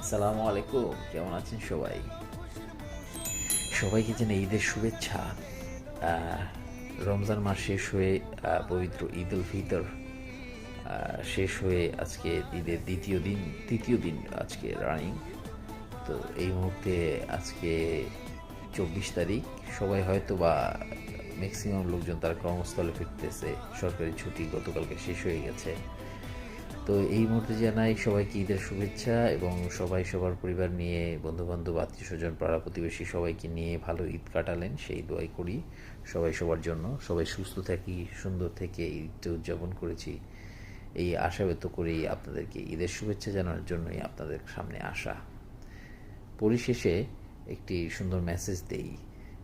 আসসালামু আলাইকুম, কেমন আছেন সবাই? সবাইকে জানাই ঈদের শুভেচ্ছা। আহ, রমজান মাস শেষ হয়ে পবিত্র ঈদ উল ফিতর শেষ হয়ে আজকে ঈদের তৃতীয় দিন আজকে রানিং। তো এই মুহূর্তে আজকে 24 তারিখ। সবাই হয়তো বা ম্যাক্সিমাম লোকজন তার কর্মস্থলে ফিরতেছে, সরকারি ছুটি গতকালকে শেষ হয়ে গেছে। তো এই মুহূর্তে জানাই সবাইকে ঈদের শুভেচ্ছা, এবং সবাই সবার পরিবার নিয়ে, বন্ধুবান্ধব, আত্মীয় স্বজন, পাড়া প্রতিবেশী সবাইকে নিয়ে ভালো ঈদ কাটালেন সেই দোয়াই করি সবাই সবার জন্য। সবাই সুস্থ থাকি, সুন্দর থেকে ঈদটা উদযাপন করেছি এই আশা ব্যক্ত করেই আপনাদেরকে ঈদের শুভেচ্ছা জানানোর জন্যই আপনাদের সামনে আসা। পরিশেষে একটি সুন্দর মেসেজ দেই।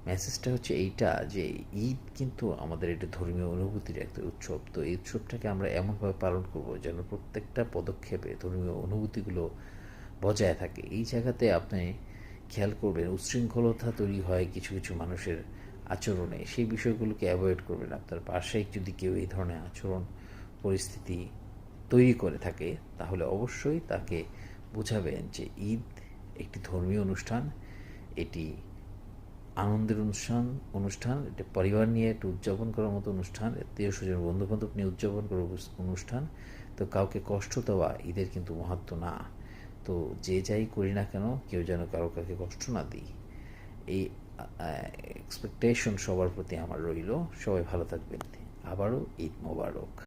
মেসেজটা হচ্ছে এইটা যে ঈদ কিন্তু আমাদের এটা ধর্মীয় অনুভূতির একটা উৎসব। তো এই উৎসবটাকে আমরা এমনভাবে পালন করব যেন প্রত্যেকটা পদক্ষেপে ধর্মীয় অনুভূতিগুলো বজায় থাকে। এই জায়গাতে আপনি খেয়াল করবেন উচ্ছৃঙ্খলতা তৈরি হয় কিছু কিছু মানুষের আচরণে, সেই বিষয়গুলোকে অ্যাভয়েড করবেন। আপনার পাশে যদি কেউ এই ধরনের আচরণ পরিস্থিতি তৈরি করে থাকে, তাহলে অবশ্যই তাকে বোঝাবেন যে ঈদ একটি ধর্মীয় অনুষ্ঠান, এটি আনন্দের অনুষ্ঠান, এটা পরিবার নিয়ে একটু উদযাপন করার মতো অনুষ্ঠান, আত্মীয় স্বজন বন্ধু বান্ধব নিয়ে উদযাপন করার অনুষ্ঠান। তো কাউকে কষ্ট দেওয়া ঈদের কিন্তু মাহাত্ম্য না। তো যে যাই করি না কেন, কেউ যেন কাউকে কষ্ট না দিই, এই এক্সপেকটেশন সবার প্রতি আমার রইল। সবাই ভালো থাকবেন। আবারও ঈদ মোবারক।